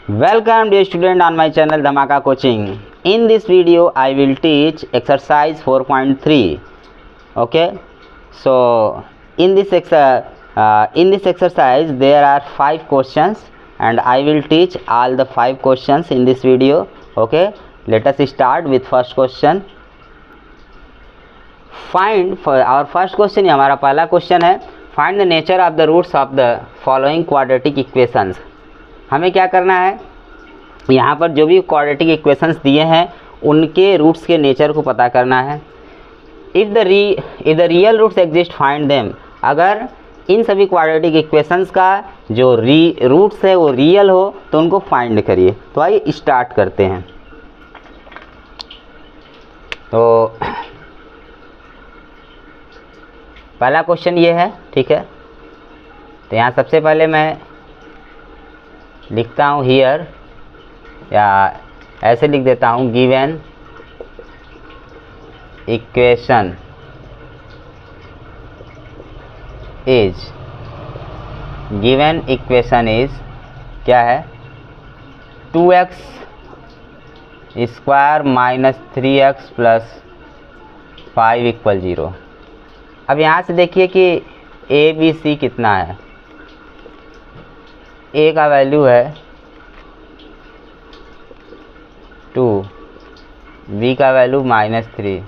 Welcome dear student on my channel Dhamaka Coaching. In this video I will teach exercise 4.3. Okay, so in this exercise there are 5 questions and I will teach all the 5 questions in this video. Okay, let us start with first question. Find, for our first question, हमारा पहला question है find the nature of the roots of the following quadratic equations. हमें क्या करना है, यहाँ पर जो भी क्वाड्रेटिक इक्वेशंस दिए हैं उनके रूट्स के नेचर को पता करना है. If the real roots exist find them. अगर इन सभी क्वाड्रेटिक इक्वेशंस का जो रूट्स है वो रियल हो तो उनको फाइंड करिए. तो आइए स्टार्ट करते हैं. तो पहला क्वेश्चन ये है, ठीक है. तो यहाँ सबसे पहले मैं लिखता हूँ हियर, या ऐसे लिख देता हूँ, गिवन इक्वेशन इज क्या है, 2x square minus 3x plus 5 equal 0. अब यहाँ से देखिए कि ए बी सी कितना है. ए का वैल्यू है 2, बी का वैल्यू -3,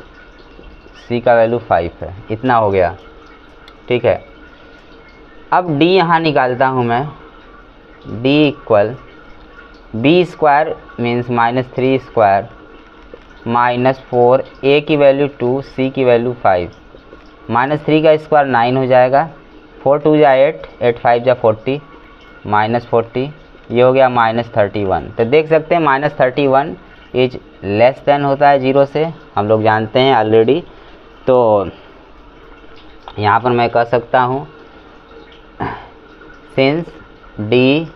सी का वैल्यू 5 है. इतना हो गया, ठीक है. अब डी यहाँ निकालता हूँ मैं. D equal B square means -3 square minus 4, A की वैल्यू 2, सी की वैल्यू 5. -3 का स्क्वायर 9 हो जाएगा, 4 2 जा 8, 8 5 जा 40, -40, ये हो गया -31. तो देख सकते हैं -31 इज लेस देन होता है 0 से, हम लोग जानते हैं ऑलरेडी. तो यहाँ पर मैं कह सकता हूँ since d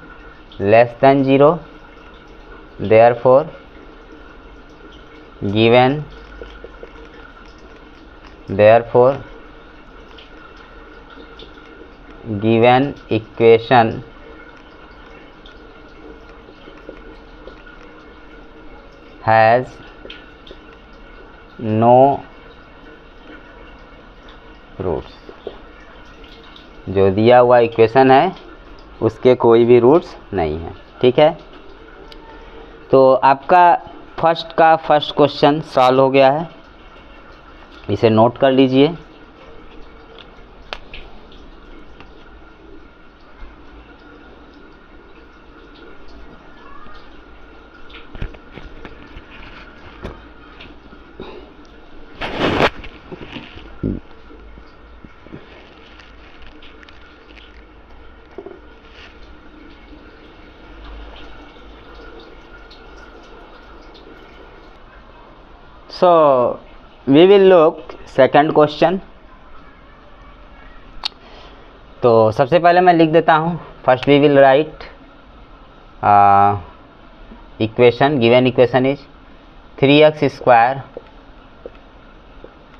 less than 0 therefore given equation has no roots. जो दिया हुआ इक्वेशन है उसके कोई भी रूट्स नहीं है, ठीक है. तो आपका फर्स्ट क्वेश्चन सॉल्व हो गया है. इसे नोट कर लीजिए. So we will look second question. तो सबसे पहले मैं लिख देता हूँ. First we will write equation. Given equation is 3x square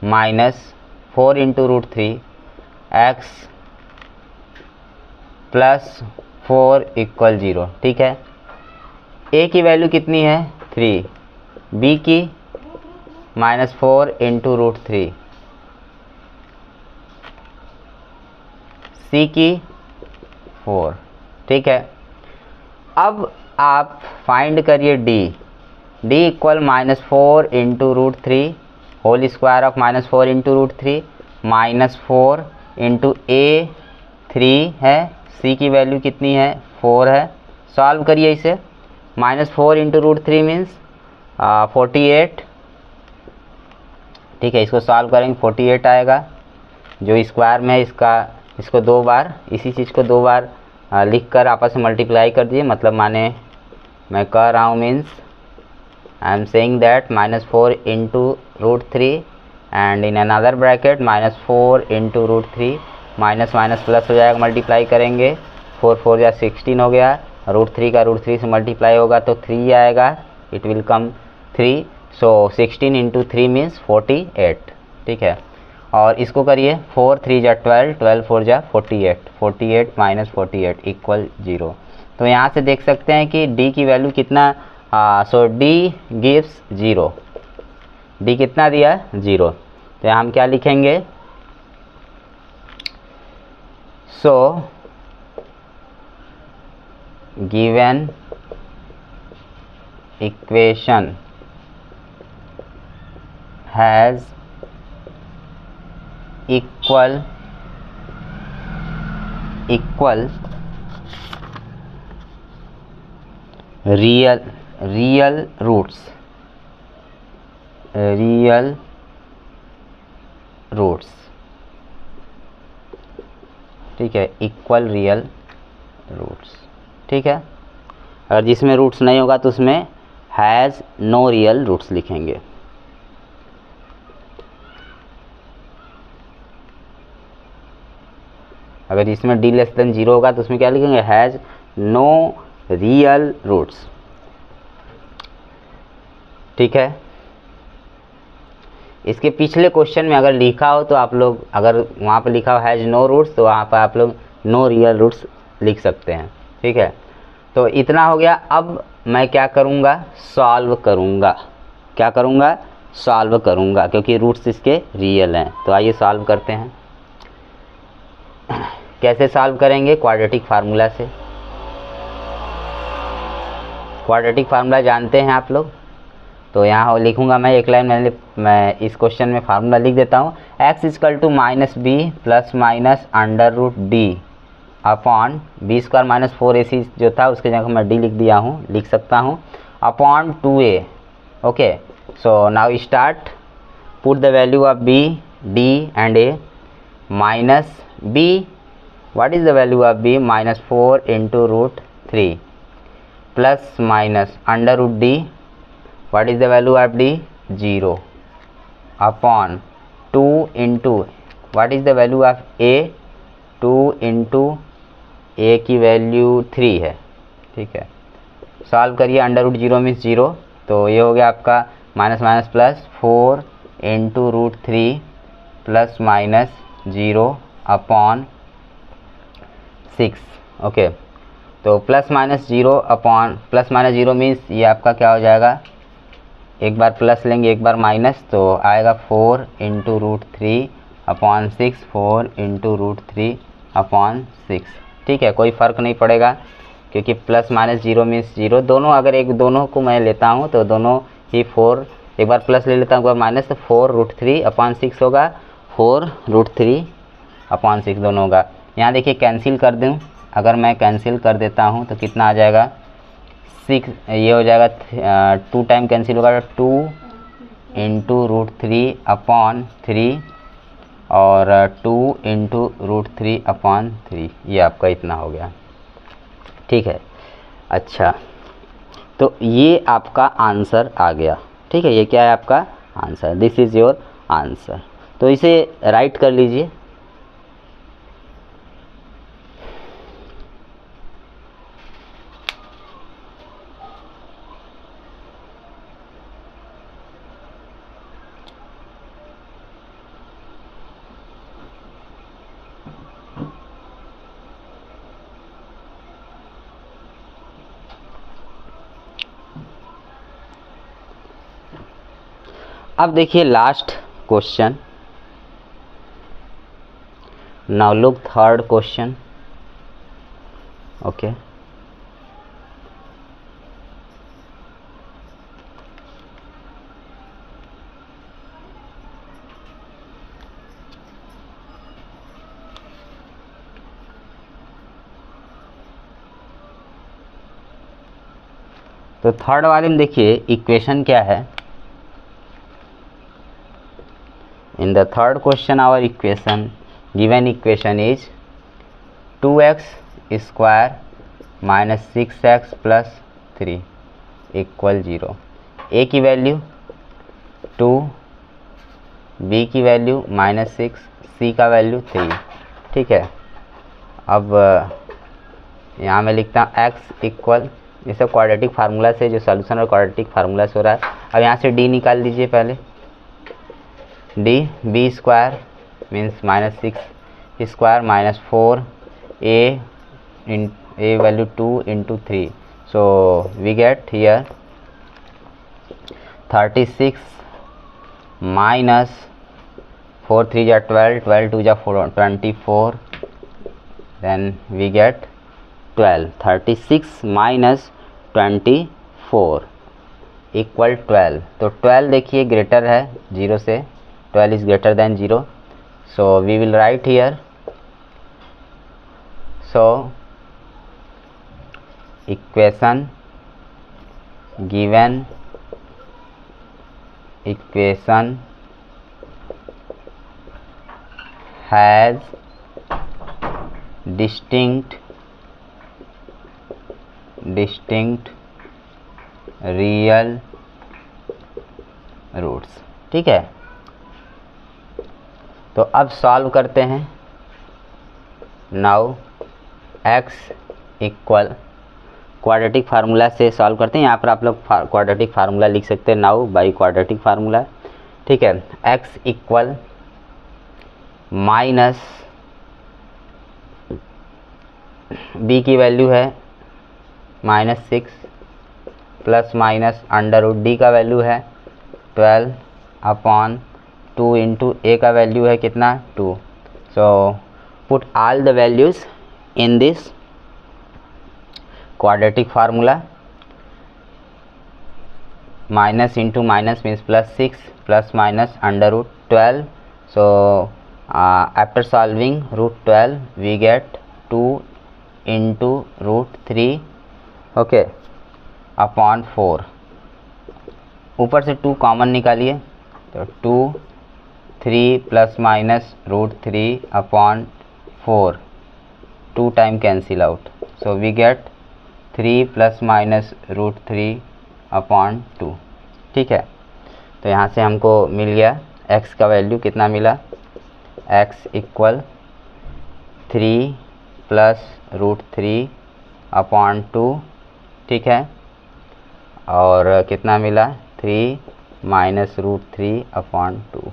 minus 4 into root 3 x plus 4 equal 0, ठीक है. a की वैल्यू कितनी है 3, b की -4 इंटू रूट 3, सी की 4, ठीक है. अब आप फाइंड करिए D equal -4 into root 3 whole square of -4 into root 3 -4 into A 3 है, सी की वैल्यू कितनी है 4 है. सॉल्व करिए इसे. -4 इंटू रूट 3 मीन्स 48, ठीक है. इसको सॉल्व करेंगे 48 आएगा. जो स्क्वायर में है इसको 2 बार, इसी चीज़ को 2 बार लिखकर आपस में मल्टीप्लाई कर दिए. मतलब माने मैं कह रहा हूँ means I am saying that -4 into root 3 and in another bracket -4 into root 3, minus minus plus हो जाएगा, मल्टीप्लाई करेंगे. 4 4 या 16 हो गया. रूट 3 का रूट 3 से मल्टीप्लाई होगा तो 3 आएगा. It will come 3. So 16 into 3 means 48, ठीक है. और इसको करिए 4 3 जा 12, 12 4 जा 48, 48 माइनस 48 इक्वल 0. तो यहाँ से देख सकते हैं कि डी की वैल्यू कितना, सो डी गिव्स 0, डी कितना दिया, 0। तो यहाँ हम क्या लिखेंगे, so given equation has equal real roots, ठीक है, इक्वल रियल रूट्स, ठीक है। अगर जिसमें रूट्स नहीं होगा तो उसमें हैज़ नो रियल रूट्स लिखेंगे। अगर इसमें d लेस देन 0 होगा तो उसमें क्या लिखेंगे, हैज़ नो रियल रूट्स, ठीक है। इसके पिछले क्वेश्चन में अगर लिखा हो तो आप लोग, अगर वहाँ पर लिखा हो हैज़ नो रूट्स तो वहाँ पर आप लोग नो रियल रूट्स लिख सकते हैं, ठीक है। तो इतना हो गया। अब मैं क्या करूँगा, सॉल्व करूँगा, क्या करूँगा, सॉल्व करूँगा, क्योंकि रूट्स इसके रियल हैं। तो आइए सॉल्व करते हैं। कैसे सॉल्व करेंगे, क्वाड्रेटिक फार्मूला से। क्वाड्रेटिक फार्मूला जानते हैं आप लोग, तो यहाँ लिखूँगा मैं एक लाइन, मैं इस क्वेश्चन में फार्मूला लिख देता हूँ। x equal to minus B plus minus under root D upon B square minus 4ac जो था उसके जगह मैं d लिख दिया हूँ, लिख सकता हूँ, upon 2a। Okay, so now start, put the value of b, d and a, minus b, what is the value of b, minus 4 into root 3, plus minus under root d, what is the value of d, 0, upon 2 into what is the value of a, 2 into a की value 3 है, ठीक है। Solve करिए, under root 0 means 0, तो ये हो गया आपका minus minus plus 4 into root 3 plus minus 0 upon 6। Okay, तो plus minus 0 upon plus minus 0 means ये आपका क्या हो जाएगा, एक बार प्लस लेंगे एक बार माइनस, तो आएगा 4 into root 3 upon 6, 4 into root 3 upon 6, ठीक है। कोई फ़र्क नहीं पड़ेगा क्योंकि प्लस माइनस 0 मीन्स 0, दोनों अगर एक दोनों को मैं लेता हूँ तो दोनों ही 4, एक बार प्लस ले लेता हूँ एक बार माइनस, तो 4 रूट 3 अपॉन 6 होगा, 4 रूट 3 अपॉन 6 दोनों होगा। यहाँ देखिए कैंसिल कर दूँ, अगर मैं कैंसिल कर देता हूँ तो कितना आ जाएगा, 6, ये हो जाएगा 2 टाइम कैंसिल होगा, 2 इंटू रूट 3 अपॉन 3 और 2 इंटू रूट 3 अपॉन 3, ये आपका इतना हो गया, ठीक है। अच्छा, तो ये आपका आंसर आ गया, ठीक है। ये क्या है आपका answer, this is your answer. तो इसे राइट कर लीजिए। अब देखिए last question, now look third question. Okay, तो थर्ड वाले में देखिए इक्वेशन क्या है। In the third question our given equation is 2x square minus 6x plus 3 equal 0। a की वैल्यू 2, b की वैल्यू -6, c का वैल्यू 3, ठीक है। अब यहाँ मैं लिखता हूँ x इक्वल, ये सब क्वाड्रेटिक फार्मूला से जो सॉल्यूशन और क्वाड्रेटिक फार्मूला से हो रहा है। अब यहाँ से d निकाल दीजिए पहले, d, b square means -6 square minus 4 a a value 2 into 3, so we get here 36 minus 4 3 ja 12, 12 2 ja 24, then we get 12. 36 minus 24 equal 12. तो 12 देखिए ग्रेटर है 0 से, 12 is greater than 0, so we will write here, so equation given, equation has distinct real roots. ठीक है, तो अब solve करते हैं. Now x equal quadratic formula से सॉल्व करते हैं. यहाँ पर आप लोग क्वाड्रेटिक फार्मूला लिख सकते हैं, नाउ बाई क्वाड्रेटिक फार्मूला. ठीक है, x इक्वल माइनस b की वैल्यू है -6 plus minus under root D का वैल्यू है 12 अपॉन 2 इंटू ए का वैल्यू है कितना 2. So put all the values in this quadratic formula. Minus into minus means +6 plus minus under root 12. So after solving root 12 we get 2 into root 3 okay upon 4. ऊपर से 2 common निकालिए तो 2 3 plus minus root 3 upon 4, 2 time cancel out, so we get 3 plus minus root 3 upon 2. ठीक है, तो यहाँ से हमको मिल गया x का वैल्यू कितना मिला, x equal 3 plus root 3 upon 2. ठीक है, और कितना मिला 3 माइनस रूट 3 अपॉन 2.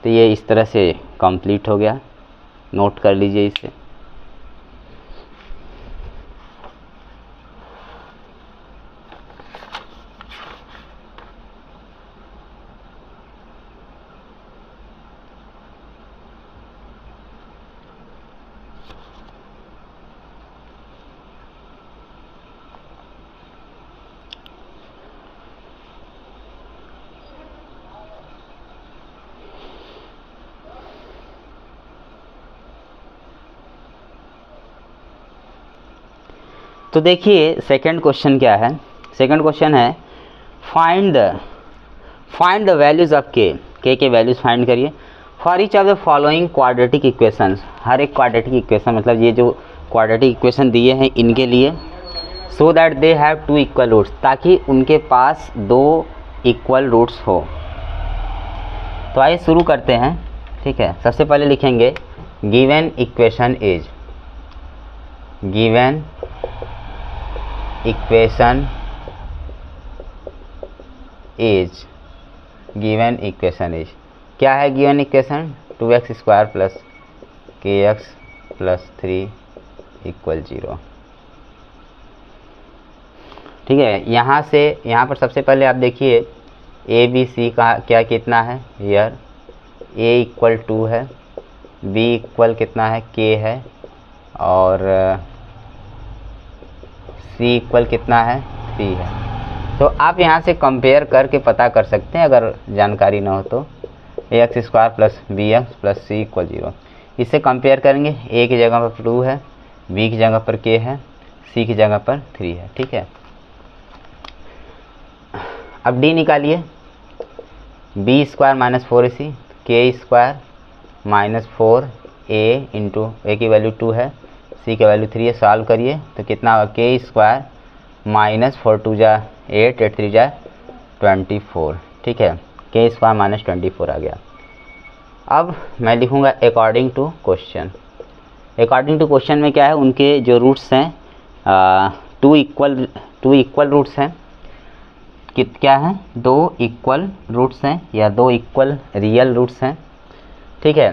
तो ये इस तरह से कंप्लीट हो गया. नोट कर लीजिए इसे. तो देखिए सेकंड क्वेश्चन क्या है. सेकंड क्वेश्चन है find the values of K K values find करिए for each of the following quadratic equations. हर एक क्वाड्रेटिक इक्वेशन मतलब ये जो क्वाड्रेटिक इक्वेशन दिए हैं इनके लिए, so that they have 2 equal roots, ताकि उनके पास 2 इक्वल रूट्स हो. तो आइए शुरू करते हैं. ठीक है, सबसे पहले लिखेंगे given equation is, given equation is, given equation is क्या है given equation, 2x² plus kx plus 3 equal 0. ठीक है, यहाँ से यहाँ पर सबसे पहले आप देखिए ए बी सी का क्या कितना है हियर, a इक्वल 2 है, b इक्वल कितना है k है, और c इक्वल कितना है 3 है. तो आप यहाँ से कंपेयर करके पता कर सकते हैं अगर जानकारी ना हो तो. ax² plus bx plus c equal 0, इससे कंपेयर करेंगे. a की जगह पर 2 है, b की जगह पर k है, c की जगह पर 3 है. ठीक है, अब d निकालिए. b² minus 4ac, k² minus 4a into a की वैल्यू 2 है, c की वैल्यू 3 है. सॉल्व करिए तो कितना होगा k² माइनस 4 2 जा 8, 8 3 जा 24. ठीक है, k² माइनस 24 आ गया. अब मैं लिखूँगा according to question. According to question में क्या है, उनके जो रूट्स हैं 2 इक्वल रूट्स हैं. क्या है 2 इक्वल रूट्स हैं या 2 इक्वल रियल रूट्स हैं. ठीक है,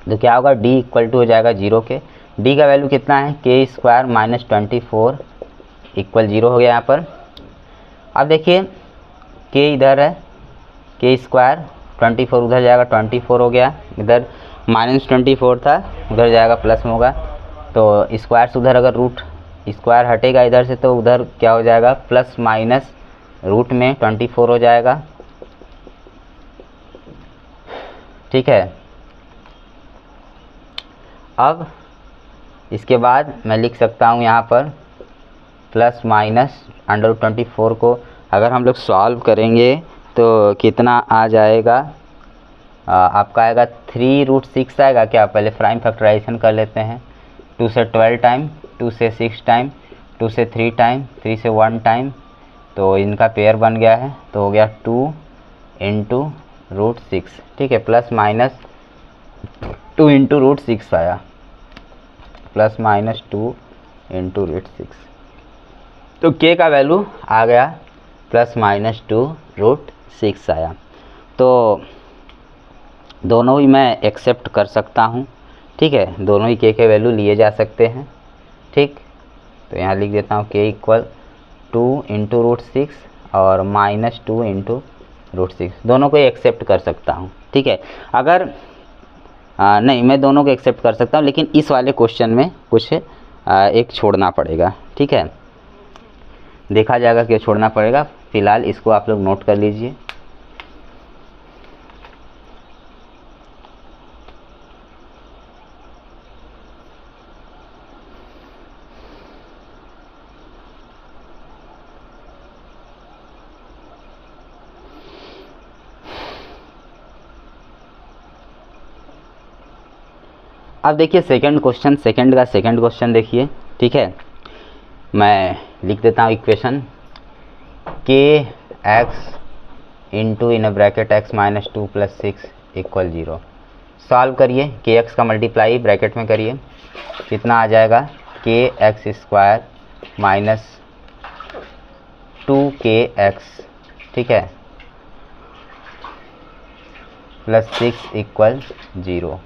तो क्या होगा d इक्वल टू हो जाएगा 0 के, डी का वैल्यू कितना है, के स्क्वायर माइनस 24 इक्वल 0 हो गया यहाँ पर। अब देखिए के इधर है, के स्क्वायर 24 उधर जाएगा 24 हो गया, इधर -24 था उधर जाएगा प्लस में होगा, तो स्क्वायर से उधर अगर रूट स्क्वायर हटेगा इधर से तो उधर क्या हो जाएगा, प्लस माइनस रूट में 24 हो जाएगा। ठीक है, अब इसके बाद मैं लिख सकता हूँ यहाँ पर प्लस माइनस √24 को अगर हम लोग सॉल्व करेंगे तो कितना आ जाएगा, आपका आएगा 3√6 आएगा क्या। पहले प्राइम फैक्टराइजेशन कर लेते हैं, 2 से 12 टाइम, 2 से 6 टाइम, 2 से 3 टाइम, 3 से 1 टाइम, तो इनका पेयर बन गया है तो हो गया 2 × √6। ठीक है, प्लस माइनस 2 × √6 आया, प्लस माइनस 2 × √6, तो के का वैल्यू आ गया प्लस माइनस 2 √6 आया। तो दोनों ही मैं एक्सेप्ट कर सकता हूँ। ठीक है, दोनों ही के वैल्यू लिए जा सकते हैं। ठीक, तो यहाँ लिख देता हूँ के इक्वल 2 × √6 और माइनस 2 × √6, दोनों को एक्सेप्ट कर सकता हूँ। ठीक है, अगर नहीं मैं दोनों को एक्सेप्ट कर सकता हूँ, लेकिन इस वाले क्वेश्चन में कुछ एक छोड़ना पड़ेगा। ठीक है, देखा जाएगा कि छोड़ना पड़ेगा, फिलहाल इसको आप लोग नोट कर लीजिए। अब देखिए सेकंड क्वेश्चन, सेकंड क्वेश्चन देखिए। ठीक है, मैं लिख देता हूँ इक्वेशन के x into in bracket x minus 2 + 6 इक्वल 0। सॉल्व करिए, के एक्स का मल्टीप्लाई ब्रैकेट में करिए, कितना आ जाएगा, के एक्स स्क्वायर माइनस 2kx, ठीक है, प्लस 6 इक्वल 0।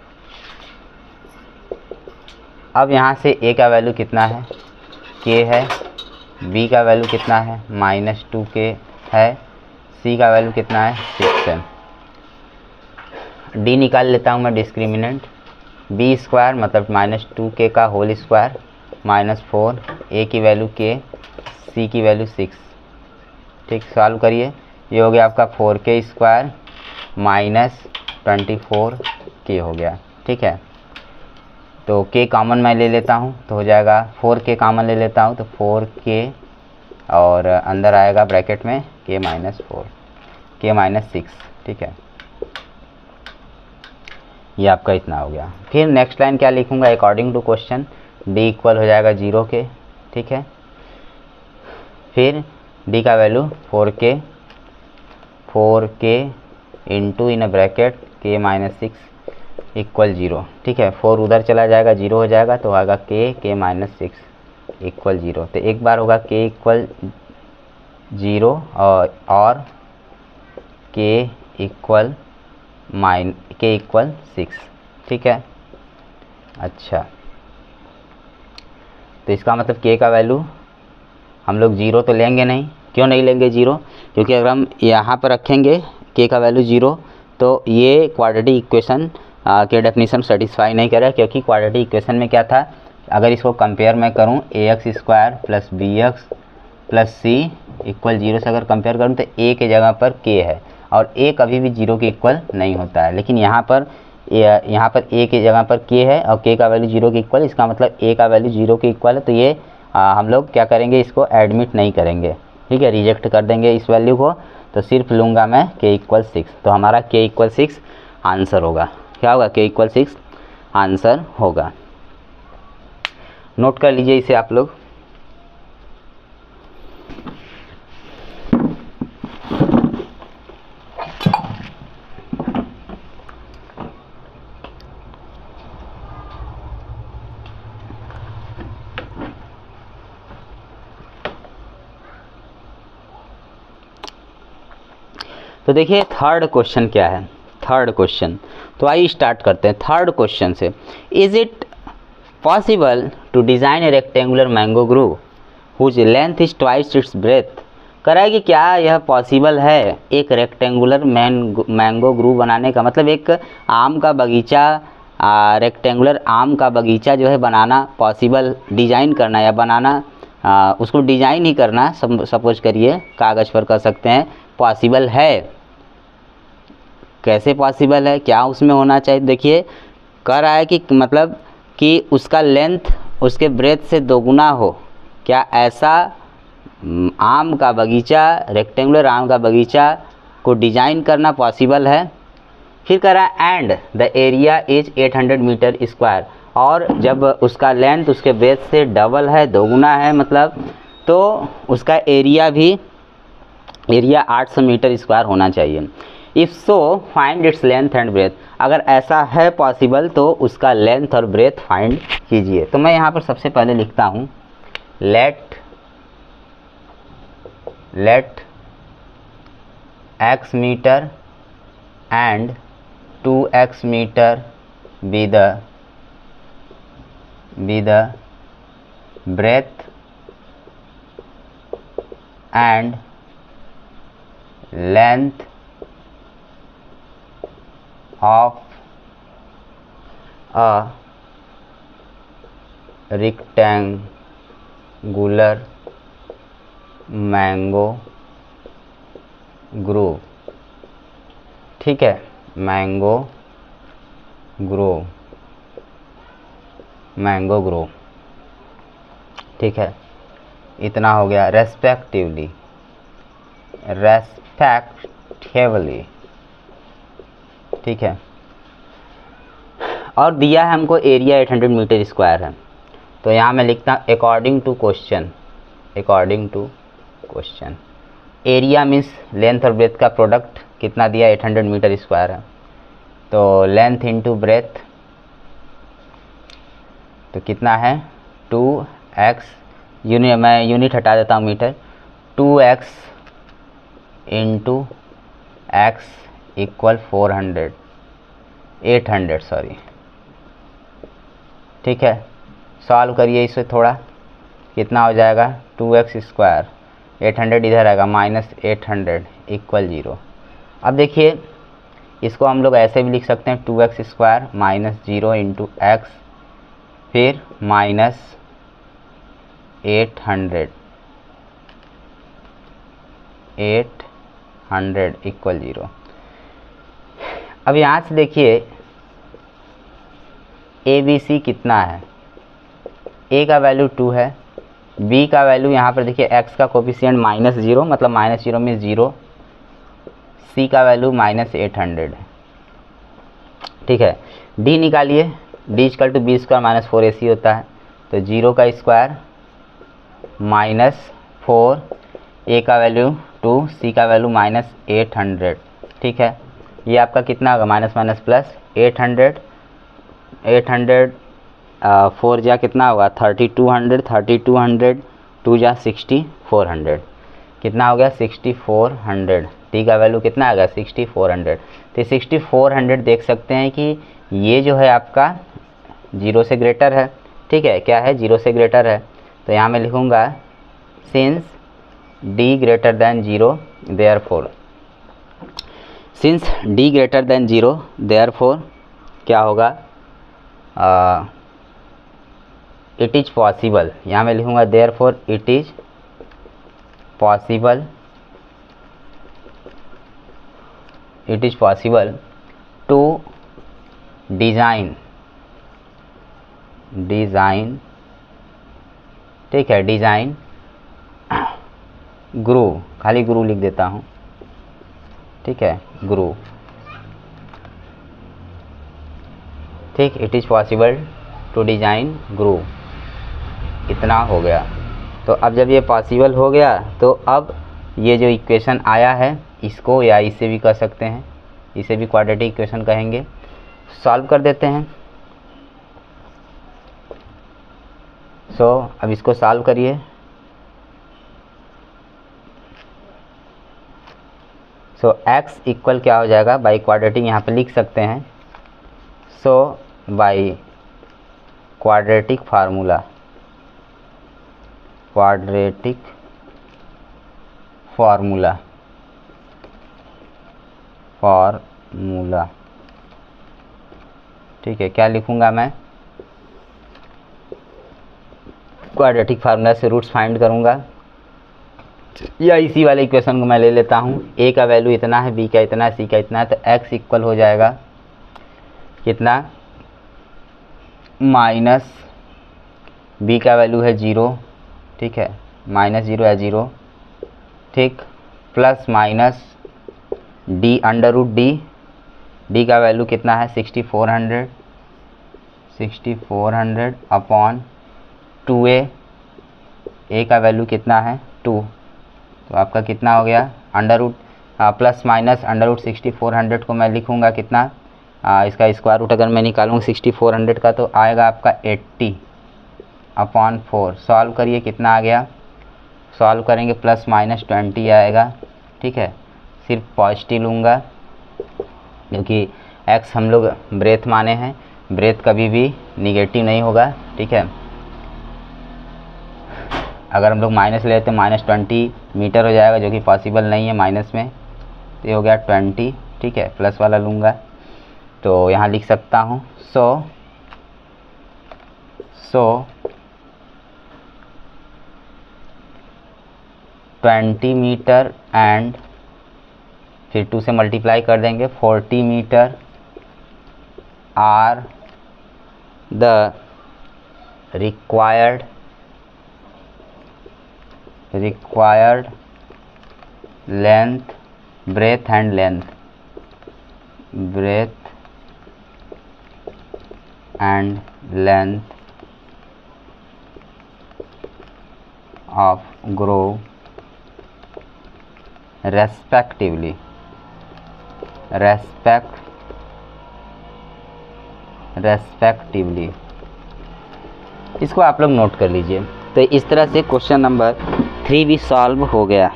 अब यहाँ से a का वैल्यू कितना है, k है, b का वैल्यू कितना है, -2k है, c का वैल्यू कितना है, 6 है। d निकाल लेता हूँ मैं डिस्क्रिमिनेंट, b स्क्वायर मतलब -2k का होल स्क्वायर -4, a की वैल्यू k, c की वैल्यू 6। ठीक, सॉल्व करिए, ये हो गया आपका 4k स्क्वायर -24k हो गया। ठीक है, तो k कॉमन मैं ले लेता हूँ तो हो जाएगा 4k कॉमन ले लेता हूँ तो 4k और अंदर आएगा ब्रैकेट में k -4, k -6। ठीक है, ये आपका इतना हो गया। फिर नेक्स्ट लाइन क्या लिखूँगा, according to question d equal हो जाएगा 0 के। ठीक है, फिर d का value 4k into in bracket k -6 इक्वल 0। ठीक है, 4 उधर चला जाएगा 0 हो जाएगा तो आएगा k -6 इक्वल 0। तो एक बार होगा k इक्वल 0 और k इक्वल 6। ठीक है, अच्छा, तो इसका मतलब k का वैल्यू हम लोग 0 तो लेंगे नहीं। क्यों नहीं लेंगे 0, क्योंकि अगर हम यहाँ पर रखेंगे k का वैल्यू 0 तो ये क्वाड्रेटिक इक्वेशन के डेफिनेशन सेटिस्फाई नहीं करेगा, क्योंकि क्वाड्रेटिक इक्वेशन में क्या था, अगर इसको कंपेयर मैं करूं ax square plus bx plus c equal 0 से अगर कंपेयर करूं तो a के जगह पर k है और a कभी भी 0 के इक्वल नहीं होता है। लेकिन यहाँ पर a के जगह पर k है और k का वैल्यू 0 के इक्वल, इसका मतलब a का वैल्यू 0 के इक्वल है, तो ये हम लोग क्या करेंगे, इसको एडमिट नहीं करेंगे। ठीक है, रिजेक्ट कर देंगे इस वैल्यू को, तो सिर्फ लूँगा मैं k इक्वल 6। तो हमारा k इक्वल 6 आंसर होगा। क्या होगा, k इक्वल 6 आंसर होगा। नोट कर लीजिए इसे आप लोग। तो देखिए थर्ड क्वेश्चन क्या है, थर्ड क्वेश्चन, तो आइए स्टार्ट करते हैं थर्ड क्वेश्चन से। Is it possible to design a rectangular mango grove whose length is twice its breadth. कह रहा है कि क्या यह पॉसिबल है एक रेक्टेंगुलर मैंगो ग्रूव बनाने का, मतलब एक आम का बगीचा, रेक्टेंगुलर आम का बगीचा जो है बनाना पॉसिबल, डिज़ाइन करना या बनाना, उसको डिज़ाइन ही करना सपोज करिए, कागज़ पर कर सकते हैं, पॉसिबल है। कैसे पॉसिबल है, क्या उसमें होना चाहिए? देखिए कह रहा है कि मतलब कि उसका लेंथ उसके ब्रेथ से दोगुना हो। क्या ऐसा आम का बगीचा, रेक्टेंगुलर आम का बगीचा को डिज़ाइन करना पॉसिबल है? फिर कह रहा है and the area is 800 metre square, और जब उसका लेंथ उसके ब्रेथ से डबल है, दोगुना है मतलब, तो उसका एरिया भी 800 मीटर स्क्वायर होना चाहिए। If so find its length and breadth, अगर ऐसा है पॉसिबल तो उसका लेंथ और ब्रेथ फाइंड कीजिए। तो मैं यहाँ पर सबसे पहले लिखता हूँ let x metre and 2x metre be the breadth and length of a rectangular mango grove. ठीक है, मैंगो ग्रोव, ठीक है, इतना हो गया। रेस्पेक्टिवली, ठीक है, और दिया है हमको एरिया 800 मीटर स्क्वायर है, तो यहाँ मैं लिखता हूँ according to question area means length और ब्रेथ का प्रोडक्ट कितना दिया, 800 मीटर स्क्वायर है, तो लेंथ इंटू ब्रेथ तो कितना है 2x, मैं यूनिट हटा देता हूँ metre, 2x into x equal 800 sorry. ठीक है, सॉल्व करिए इसे थोड़ा, कितना हो जाएगा 2x स्क्वायर, 800 इधर आएगा -800 इक्वल 0। अब देखिए इसको हम लोग ऐसे भी लिख सकते हैं 2x स्क्वायर -0 इंटू x फिर -800 इक्वल 0। अब यहाँ से देखिए ABC कितना है, A का वैल्यू 2 है, B का वैल्यू यहाँ पर देखिए x का कोफिशिएंट -0 मतलब -0 में 0, C का वैल्यू -800 है। ठीक है, D निकालिए, D equal to B square -4AC होता है, तो 0 का स्क्वायर -4, A का वैल्यू 2, C का वैल्यू -800। ठीक है, ये आपका कितना होगा माइनस माइनस प्लस 800 4 जा कितना होगा 3200 2 जा 6400, कितना हो गया 6400। टी का वैल्यू कितना आ गया 6400। तो 6400 देख सकते हैं कि ये जो है आपका 0 से ग्रेटर है। ठीक है, क्या है 0 से ग्रेटर है, तो यहाँ मैं लिखूँगा since d greater than 0 therefore, since d greater than 0 therefore क्या होगा इट इज़ पॉसिबल, यहाँ मैं लिखूँगा therefore it is possible to design, ठीक है, डिज़ाइन ग्रू, खाली ग्रू लिख देता हूँ। ठीक है, ग्रू, ठीक, it is possible to design ग्रू, इतना हो गया। तो अब जब ये पॉसिबल हो गया तो अब ये जो इक्वेशन आया है इसको या इसे भी कर सकते हैं, इसे भी क्वाड्रेटिक इक्वेशन कहेंगे। सॉल्व कर देते हैं। अब इसको सॉल्व करिए। x इक्वल क्या हो जाएगा, बाई क्वाड्रेटिक यहाँ पे लिख सकते हैं। By quadratic formula, quadratic formula, formula, ठीक है। क्या लिखूंगा मैं? क्वाड्रेटिक फार्मूला से रूट्स फाइंड करूंगा, या इसी वाले इक्वेशन को मैं ले लेता हूँ। ए का वैल्यू इतना है, बी का इतना है, सी का इतना है, तो एक्स इक्वल हो जाएगा कितना? माइनस बी का वैल्यू है 0, ठीक है, -0 है 0, ठीक, plus minus D under root D, D का वैल्यू कितना है? 6400 अपॉन 2a, ए का वैल्यू कितना है? 2, तो आपका कितना हो गया? Under root plus minus under root 6400 को मैं लिखूँगा कितना? इसका स्क्वायर रूट अगर मैं निकालूँ 6400 का तो आएगा आपका 80 अपॉन 4। सॉल्व करिए, कितना आ गया? सॉल्व करेंगे प्लस माइनस 20 आएगा, ठीक है। सिर्फ पॉजिटिव लूँगा क्योंकि एक्स हम लोग ब्रेथ माने हैं, ब्रेथ कभी भी निगेटिव नहीं होगा, ठीक है। अगर हम लोग माइनस ले तो -20 मीटर हो जाएगा, जो कि पॉसिबल नहीं है माइनस में, तो ये हो गया 20, ठीक है। प्लस वाला लूँगा तो यहाँ लिख सकता हूँ 100 20 मीटर एंड फिर 2 से मल्टीप्लाई कर देंगे 40 metre are the required length, breadth and length, breadth and length of grove respectively, इसको आप लोग नोट कर लीजिए। तो इस तरह से क्वेश्चन नंबर 3 भी सॉल्व हो गया।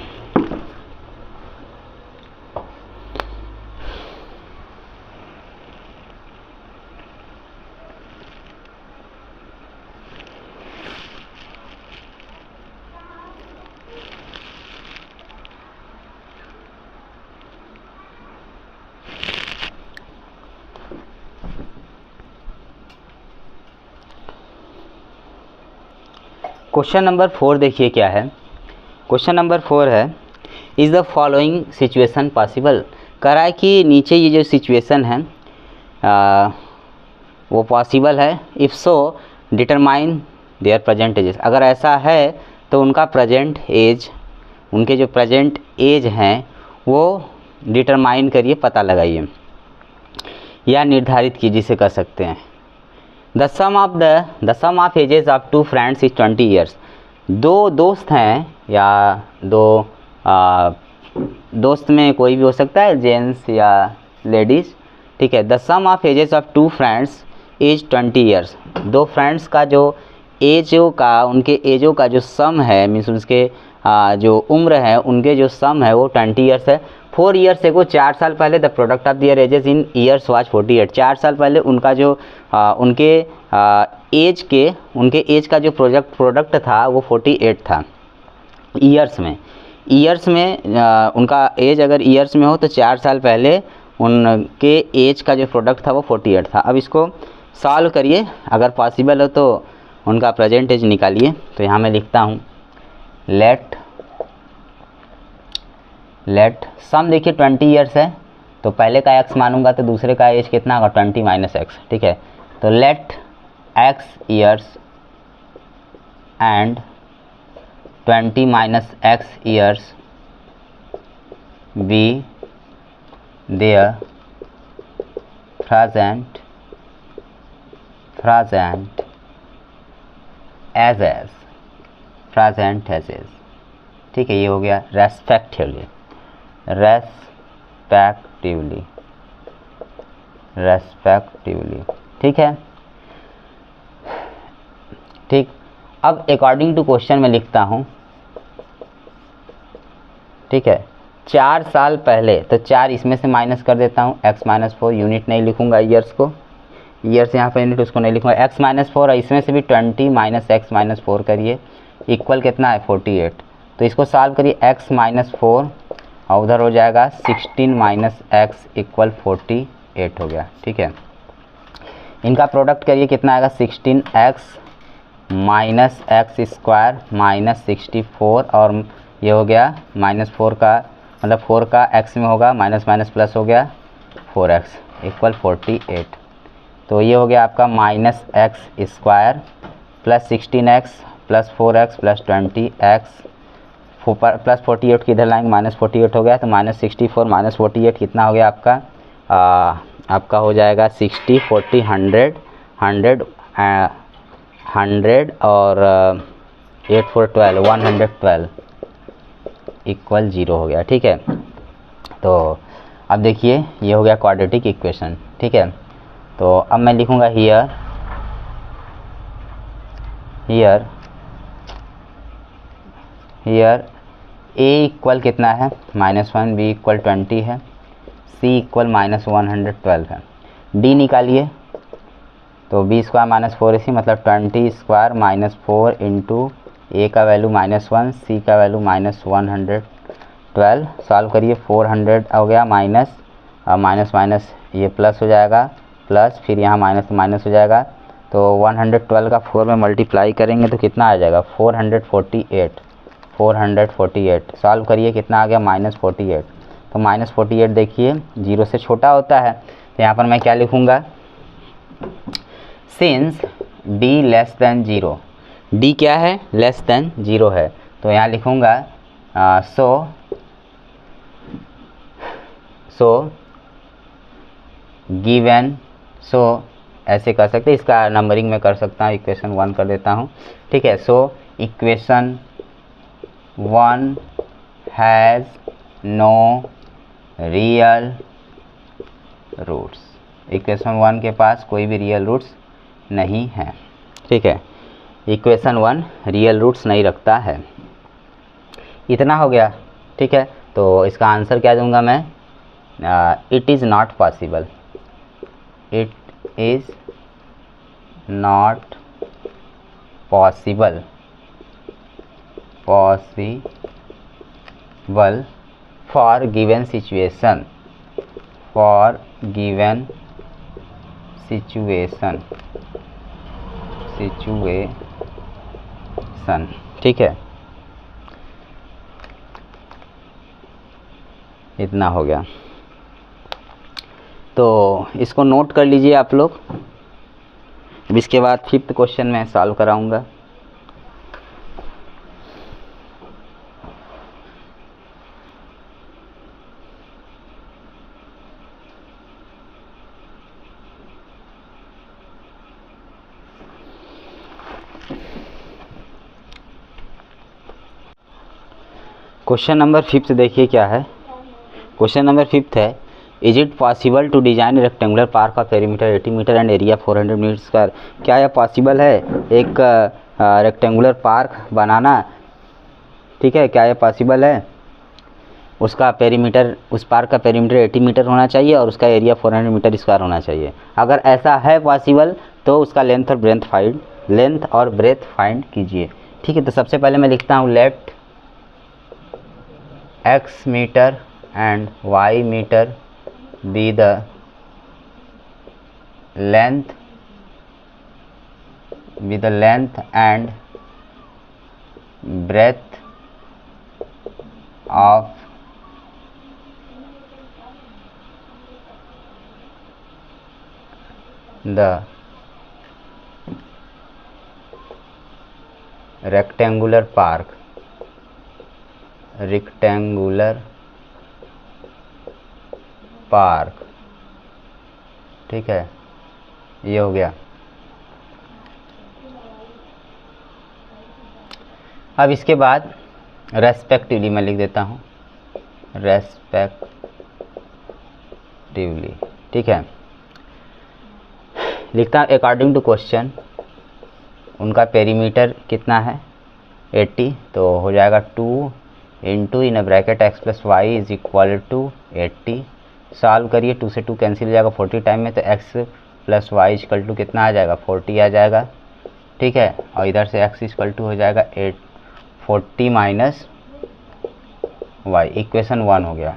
क्वेश्चन नंबर 4 देखिए क्या है। क्वेश्चन नंबर 4 है, is the following situation possible. कह रहा है कि नीचे ये जो सिचुएशन है वो पॉसिबल है। If so determine there present ages. अगर ऐसा है तो उनका प्रेजेंट एज, उनके जो प्रेजेंट एज हैं वो डिटरमाइन करिए, पता लगाइए या निर्धारित कीजिए, जिसे कर सकते हैं। The sum of ages of two friends is 20 years। दो दोस्त हैं या दो दोस्त में कोई भी हो सकता है, जेंट्स या लेडीज़, ठीक है। The sum of ages of two friends is 20 years। दो फ्रेंड्स का जो एजों का, उनके एजों का जो सम है, मीन्स उसके जो उम्र है, उनके जो सम है वो 20 years है। 4 years से को 4 साल पहले the product of their ages in years was 48। 4 साल पहले उनका जो उनके एज का जो प्रोडक्ट था वो 48 था ईयर्स में। उनका एज अगर ईयर्स में हो तो 4 साल पहले उनके एज का जो प्रोडक्ट था वो 48 था। अब इसको सॉल्व करिए, अगर पॉसिबल हो तो उनका प्रेजेंट एज निकालिए। तो यहाँ मैं लिखता हूँ लेट सम, देखिए 20 years है तो पहले का x मानूंगा तो दूसरे का एज कितना होगा? 20 - x, ठीक है। तो let x years and 20 - x years be their present as, ठीक है। ये हो गया रेस्पेक्टिवली, ठीक है, ठीक। अब अकॉर्डिंग टू क्वेश्चन में लिखता हूँ, ठीक है। 4 साल पहले, तो 4 इसमें से माइनस कर देता हूँ, x - 4 यूनिट नहीं लिखूंगा ईयर्स को, ईयर से यहाँ पर यूनिट उसको नहीं लिखूँगा। x माइनस 4 है, इसमें से भी 20 माइनस एक्स माइनस 4 करिए, इक्वल कितना है 48। तो इसको सॉल्व करिए, x माइनस 4 और उधर हो जाएगा 16 माइनस एक्स इक्वल 48 हो गया। ठीक है, इनका प्रोडक्ट करिए, कितना आएगा 16x minus x square minus 64 और ये हो गया माइनस 4 का मतलब 4 का x में होगा, माइनस माइनस प्लस हो गया 4x इक्वल 48। तो ये हो गया आपका minus x square plus 16x plus 4x plus 20x plus 48 की इधर लाएंगे, माइनस 48 हो गया। तो माइनस 64 माइनस 48 कितना हो गया आपका, आपका हो जाएगा 60 40 100 100 और 8 4 12 112 इक्वल 0 हो गया। ठीक है, तो अब देखिए ये हो गया क्वाड्रेटिक इक्वेशन। ठीक है, तो अब मैं लिखूँगा हियर a इक्वल कितना है -1, b इक्वल 20 है, c इक्वल -112 है। d निकालिए, तो b स्क्वायर माइनस 4ac मतलब 20 स्क्वायर माइनस 4 इंटू a का वैल्यू -1, c का वैल्यू -112। सॉल्व करिए, 400 हो गया माइनस माइनस माइनस ये प्लस हो जाएगा, प्लस फिर यहाँ माइनस माइनस हो जाएगा। तो 112 का 4 में मल्टीप्लाई करेंगे तो कितना आ जाएगा 448। सॉल्व करिए, कितना आ गया -48। तो -48 देखिए 0 से छोटा होता है, तो यहाँ पर मैं क्या लिखूँगा, since d less than 0, d क्या है लेस दैन 0 है, तो यहाँ लिखूँगा सो गिवन, ऐसे कर सकते हैं, इसका नंबरिंग में कर सकता हूँ, इक्वेशन 1 कर देता हूँ। ठीक है, so equation 1 has no real roots, equation 1 के पास कोई भी रियल रूट्स नहीं है। ठीक है, इक्वेशन 1 रियल रूट्स नहीं रखता है। इतना हो गया। ठीक है, तो इसका आंसर क्या दूंगा मैं, it is not possible, it is not possible for given situation, ठीक है, इतना हो गया। तो इसको नोट कर लीजिए आप लोग। अब इसके बाद 5th क्वेश्चन मैं सॉल्व कराऊंगा। क्वेश्चन नंबर 5th देखिए क्या है। क्वेश्चन नंबर 5th है, is it possible to design rectangular park का perimeter 80 metre and area 400 metre square. क्या यह पॉसिबल है एक रेक्टेंगुलर पार्क बनाना। ठीक है, क्या यह पॉसिबल है, उसका पेरीमीटर, उस पार्क का पेरीमीटर 80 मीटर होना चाहिए और उसका एरिया 400 मीटर स्क्वायर होना चाहिए। अगर ऐसा है पॉसिबल तो उसका लेंथ और ब्रेथ फाइंड कीजिए। ठीक है, तो सबसे पहले मैं लिखता हूँ, let x metre and y meter be the length and breadth of the rectangular park. ठीक है, ये हो गया। अब इसके बाद रेस्पेक्टिवली मैं लिख देता हूँ, रेस्पेक्टिवली। ठीक है, लिखता हूँ अकॉर्डिंग टू क्वेश्चन उनका पेरीमीटर कितना है 80, तो हो जाएगा 2 into in bracket x plus Y is equal to 80। Solve करिए, 2 से 2 कैंसिल हो जाएगा 40 टाइम में, तो x plus Y equal to कितना आ जाएगा 40 आ जाएगा, ठीक है। और इधर से x इक्वल टू हो जाएगा 40 माइनस वाई, इक्वेशन 1 हो गया।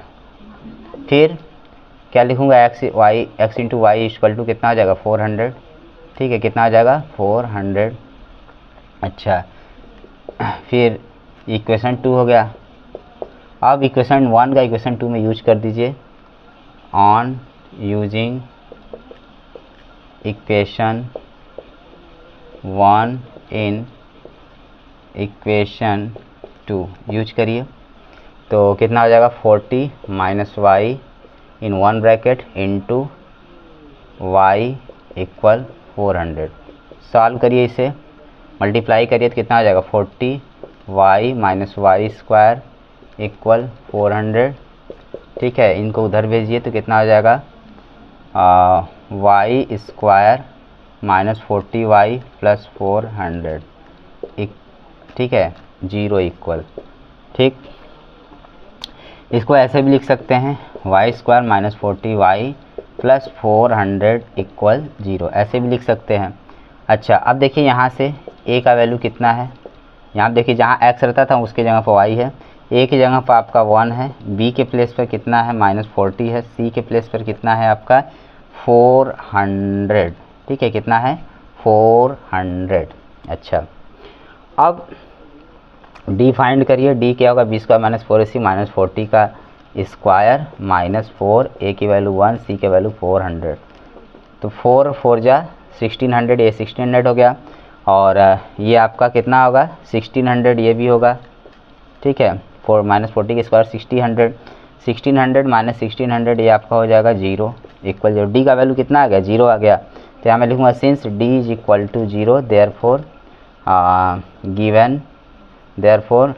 फिर क्या लिखूँगा x into Y equal to कितना आ जाएगा 400, ठीक है। कितना आ जाएगा 400, अच्छा। फिर इक्वेशन 2 हो गया। अब इक्वेशन 1 का इक्वेशन 2 में यूज कर दीजिए, on using equation 1 in equation 2 use करिए। तो कितना हो जाएगा 40 minus Y in 1 bracket into Y equal 400। सॉल्व करिए, इसे मल्टीप्लाई करिए तो कितना आ जाएगा 40 Y minus Y square equal 400, ठीक है। इनको उधर भेजिए तो कितना आ जाएगा Y square minus 40 Y plus 400, ठीक है, 0 इक्वल, ठीक। इसको ऐसे भी लिख सकते हैं Y square minus 40 Y plus 400 equal 0, ऐसे भी लिख सकते हैं। अच्छा, अब देखिए यहाँ से a का वैल्यू कितना है, यहाँ देखिए जहाँ x रहता था उसके जगह पर y है, a की जगह पर आपका 1 है, b के प्लेस पर कितना है -40 है, c के प्लेस पर कितना है आपका 400, ठीक है। कितना है 400, अच्छा। अब d फाइंड करिए, d क्या होगा b square minus 4ac minus 40 का स्क्वायर माइनस 4, a की वैल्यू 1, c की वैल्यू 400, तो 4 4 जा 1600, ये 1600 हो गया। और ये आपका कितना होगा 1600, ये भी होगा, ठीक है। 4 माइनस 40 के स्क्वायर 1600, 1600 माइनस 1600 ये आपका हो जाएगा 0 इक्वल 0। डी का वैल्यू कितना आ गया 0 आ गया, तो यहाँ मैं लिखूँगा since d is equal to 0 therefore given, therefore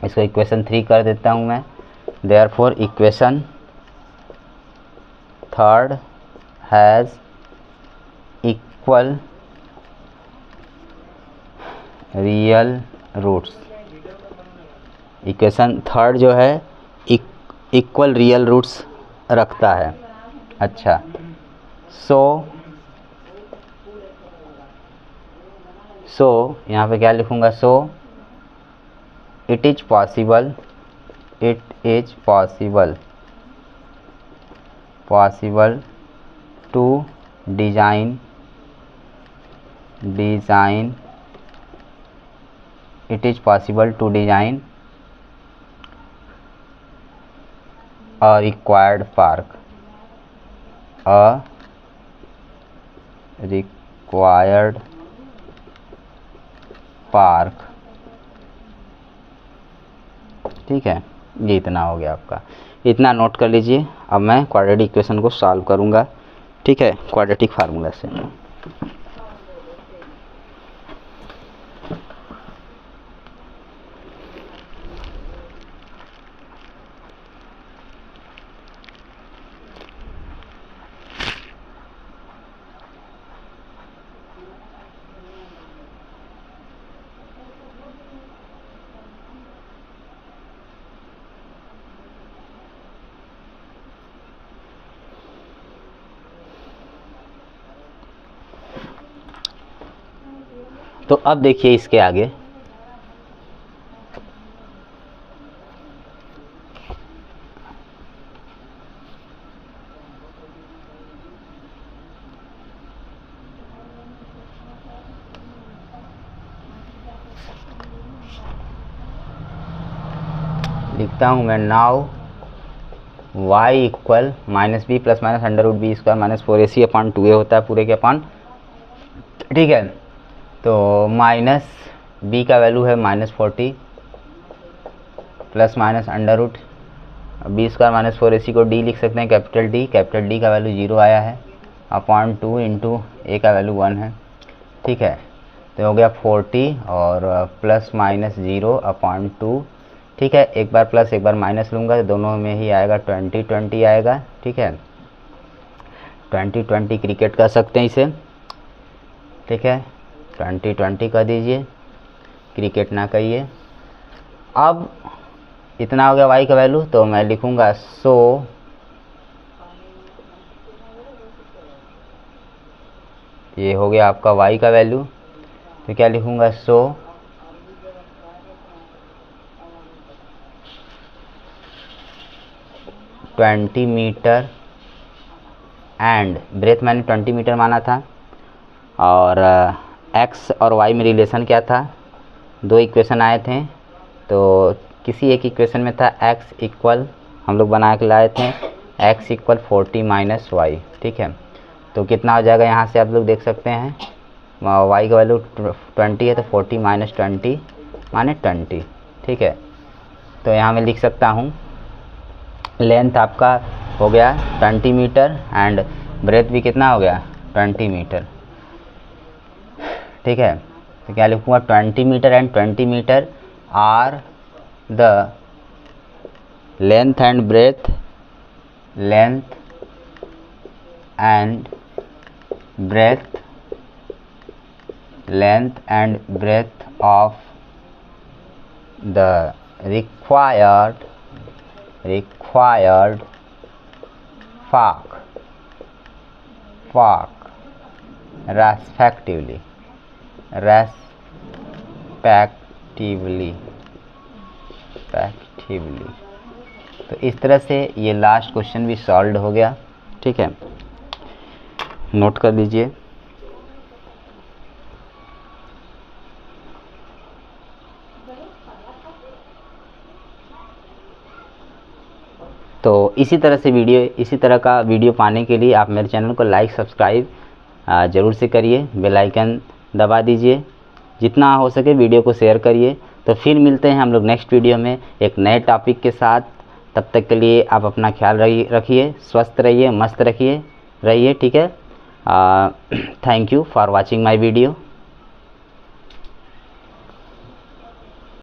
इसको इक्वेशन 3 कर देता हूँ मैं, therefore equation 3 has equal real roots. Equation 3 जो है इक्वल रियल रूट्स रखता है, अच्छा। सो यहाँ पे क्या लिखूँगा, so it is possible to design it is possible to design a required park, ठीक है। ये इतना हो गया आपका, इतना नोट कर लीजिए। अब मैं क्वाड्रेटिक इक्वेशन को सॉल्व करूँगा, ठीक है, क्वाड्रेटिक फार्मूला से। तो अब देखिए इसके आगे, लिखता हूँ मैं, now y equal minus B plus minus under root B square minus 4ac upon 2a होता है पूरे के अपॉन, ठीक है। तो माइनस b का वैल्यू है -40 plus minus under root B square minus 4ac को d लिख सकते हैं, कैपिटल D का वैल्यू 0 आया है, अपॉन 2 इंटू a का वैल्यू 1 है, ठीक है। तो हो गया 40 और प्लस माइनस 0 अपॉन 2, ठीक है। एक बार प्लस एक बार माइनस लूँगा तो दोनों में ही आएगा 20 आएगा, ठीक है। 20 क्रिकेट कर सकते हैं इसे, ठीक है। 20 कर दीजिए, क्रिकेट ना कहिए। अब इतना हो गया y का वैल्यू, तो मैं लिखूँगा सो ये हो गया आपका y का वैल्यू। तो क्या लिखूँगा, सो 20 मीटर एंड ब्रेथ मैंने 20 मीटर माना था, और x और y में रिलेशन क्या था, दो इक्वेशन आए थे, तो किसी एक इक्वेशन में था x इक्वल, हम लोग बना के लाए थे x इक्वल 40 माइनस वाई। ठीक है, तो कितना हो जाएगा यहाँ से आप लोग देख सकते हैं, y का वैल्यू 20 है तो 40 माइनस 20 माने 20। ठीक है, तो यहाँ मैं लिख सकता हूँ लेंथ आपका हो गया 20 मीटर एंड ब्रेथ भी कितना हो गया 20 मीटर। ठीक है, तो क्या लिखूँगा, 20 metre and 20 metre are the length and breadth of the required fork respectively। तो इस तरह से ये लास्ट क्वेश्चन भी सॉल्व हो गया। ठीक है, नोट कर लीजिए। तो इसी तरह का वीडियो पाने के लिए आप मेरे चैनल को लाइक सब्सक्राइब ज़रूर से करिए, बेल आइकन दबा दीजिए, जितना हो सके वीडियो को शेयर करिए। तो फिर मिलते हैं हम लोग नेक्स्ट वीडियो में एक नए टॉपिक के साथ। तब तक के लिए आप अपना ख्याल रखिए, स्वस्थ रहिए, मस्त रहिए। ठीक है, thank you for watching my video.